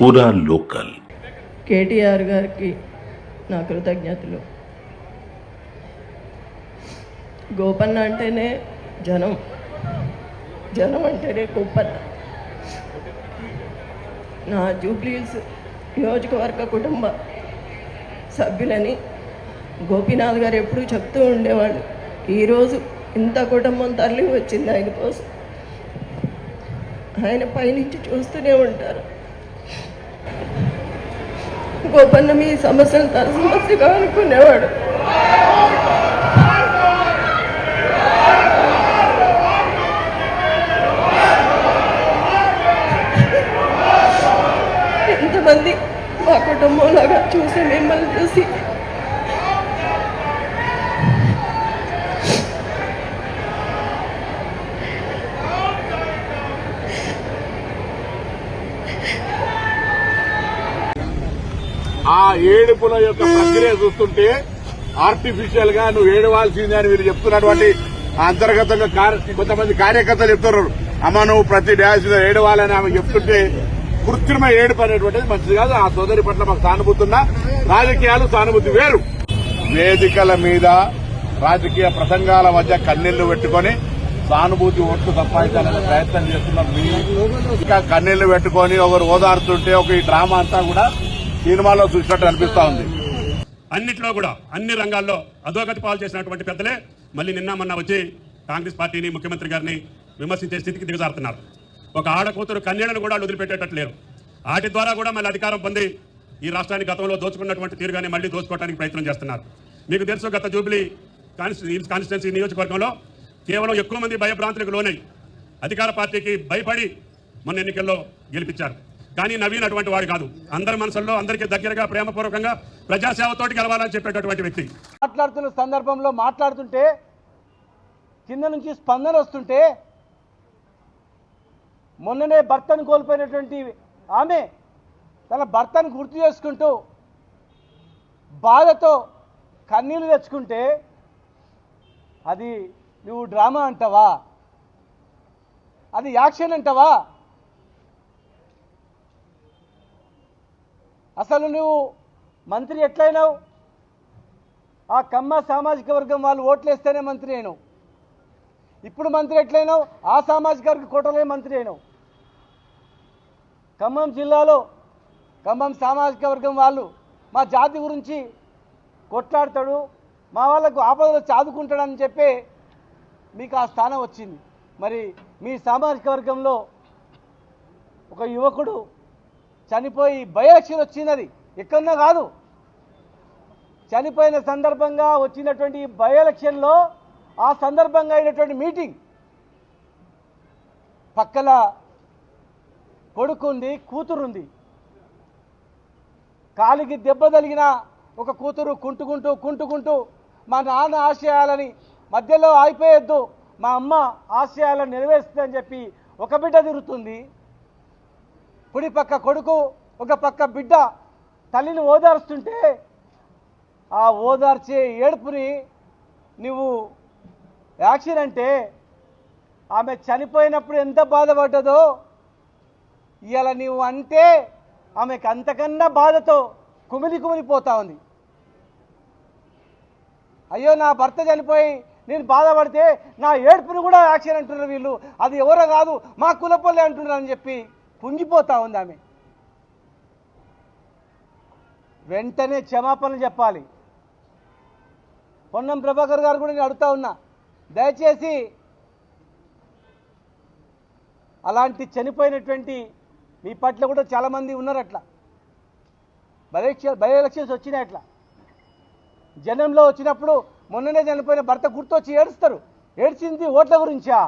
పూరా లోకల్. కేటీఆర్ గారికి నా కృతజ్ఞతలు. గోపన్న అంటేనే జనం, జనం అంటేనే గోపన్న. నా జూబ్లీహిల్స్ నియోజకవర్గ కుటుంబ సభ్యులని గోపీనాథ్ గారు ఎప్పుడూ చెప్తూ ఉండేవాళ్ళు. ఈరోజు ఇంత కుటుంబం తరలి వచ్చింది ఆయన కోసం. ఆయన పైనుంచి చూస్తూనే ఉంటారు. గోపన్న మీ సమస్యను తన సమస్యగా అనుకునేవాడు. ఎంతమంది మా కుటుంబంలాగా చూసి మిమ్మల్ని చూసి ఆ ఏడుపుల యొక్క ప్రక్రియ చూస్తుంటే ఆర్టిఫిషియల్ గా నువ్వు ఏడవాల్సిందే అని వీళ్ళు చెప్తున్నటువంటి అంతర్గతంగా కొంతమంది కార్యకర్తలు చెప్తున్నారు. అమ్మ నువ్వు ప్రతి డ్యాన్స్ ఏడవాలని ఆమె చెప్తుంటే కృత్రిమ ఏడుపు అనేటువంటిది మంచిది కాదు. ఆ సోదరి పట్ల మాకు సానుభూతి ఉన్నా, రాజకీయాలు సానుభూతి వేరు. వేదికల మీద రాజకీయ ప్రసంగాల మధ్య కన్నీళ్లు పెట్టుకుని సానుభూతి ఓట్లు సంపాదించాలనే ప్రయత్నం చేస్తున్నారు. ఇంకా కన్నీళ్లు పెట్టుకుని ఒకరు ఓదారుతుంటే ఒక ఈ డ్రామా అంతా కూడా సినిమాలో చూసినట్టు అనిపిస్తా ఉంది. అన్నిట్లో కూడా అన్ని రంగాల్లో అధోగతి పాలు చేసినటువంటి పెద్దలే మళ్ళీ నిన్న మొన్న వచ్చి కాంగ్రెస్ పార్టీని, ముఖ్యమంత్రి గారిని విమర్శించే స్థితికి దిగజారుతున్నారు. ఒక ఆడకూతురు కన్యలను కూడా వదిలిపెట్టేటట్టు లేరు. వాటి ద్వారా కూడా మళ్ళీ అధికారం పొంది ఈ రాష్ట్రాన్ని గతంలో దోచుకున్నటువంటి తీరుగానే మళ్ళీ దోచుకోవడానికి ప్రయత్నం చేస్తున్నారు. మీకు తెలుసు, గత జూబ్లీ కాన్స్టిట్యున్సీ నియోజకవర్గంలో కేవలం ఎక్కువ మంది భయభ్రాంతులకు లోనై అధికార పార్టీకి భయపడి మొన్న ఎన్నికల్లో గెలిపించారు. కానీ నవీన్ అటువంటి వాడు కాదు. అందరి మనసుల్లో అందరికీ దగ్గరగా ప్రేమపూర్వకంగా ప్రజాసేవతోటి గెలవాలని చెప్పేటటువంటి వ్యక్తి. మాట్లాడుతున్న సందర్భంలో మాట్లాడుతుంటే కింద నుంచి స్పందన వస్తుంటే మొన్ననే భర్తను కోల్పోయినటువంటి ఆమె తన భర్తను గుర్తు చేసుకుంటూ బాధతో కన్నీళ్లు తెచ్చుకుంటే అది నువ్వు డ్రామా అంటావా? అది యాక్షన్ అంటావా? అసలు నువ్వు మంత్రి ఎట్లయినావు? ఆ కమ్మ సామాజిక వర్గం వాళ్ళు ఓట్లేస్తేనే మంత్రి అయినావు. ఇప్పుడు మంత్రి ఎట్లయినావు? ఆ సామాజిక వర్గ కోటలే మంత్రి అయినావు. ఖమ్మం జిల్లాలో ఖమ్మం సామాజిక వర్గం వాళ్ళు మా జాతి గురించి కొట్లాడతాడు, మా వాళ్ళకు ఆపదలో చాదుకుంటాడని చెప్పి మీకు ఆ స్థానం వచ్చింది. మరి మీ సామాజిక వర్గంలో ఒక యువకుడు చనిపోయి బై ఎలక్షన్ వచ్చినది ఎక్కడన్నా కాదు. చనిపోయిన సందర్భంగా వచ్చినటువంటి బై ఎలక్షన్లో ఆ సందర్భంగా అయినటువంటి మీటింగ్ పక్కల కొడుకుంది, కూతురుంది. కాలికి దెబ్బ తగిలిన ఒక కూతురు కుంటుకుంటూ మా నాన్న ఆశయాలని మధ్యలో ఆగిపోయొద్దు, మా అమ్మ ఆశయాలను నెరవేరుస్తుందని చెప్పి ఒక బిడ్డ తిరుగుతుంది. కుడి పక్క కొడుకు, ఒక పక్క బిడ్డ తల్లిని ఓదార్స్తుంటే ఆ ఓదార్చే ఏడుపుని నువ్వు యాక్షన్ అంటే ఆమె చనిపోయినప్పుడు ఎంత బాధపడ్డదో ఇవాళ నువ్వు అంటే ఆమెకు అంతకన్నా బాధతో కుమిలిపోతా ఉంది. అయ్యో నా భర్త చనిపోయి నేను బాధపడితే నా ఏడుపుని కూడా యాక్షన్ అంటున్నారు వీళ్ళు, అది ఎవరో కాదు మా కులపల్లె అంటున్నారు అని చెప్పి కుంగిపోతా ఉంది ఆమె. వెంటనే క్షమాపణలు చెప్పాలి. పొన్నం ప్రభాకర్ గారు కూడా నేను అడుగుతా ఉన్నా, దయచేసి అలాంటి చనిపోయినటువంటి మీ పట్ల కూడా చాలామంది ఉన్నారు. అట్లా బై ఎలక్షన్స్ వచ్చినాయి. అట్లా జనంలో వచ్చినప్పుడు మొన్ననే చనిపోయిన భర్త గుర్తొచ్చి ఏడుస్తారు. ఏడ్చింది ఓట్ల గురించా?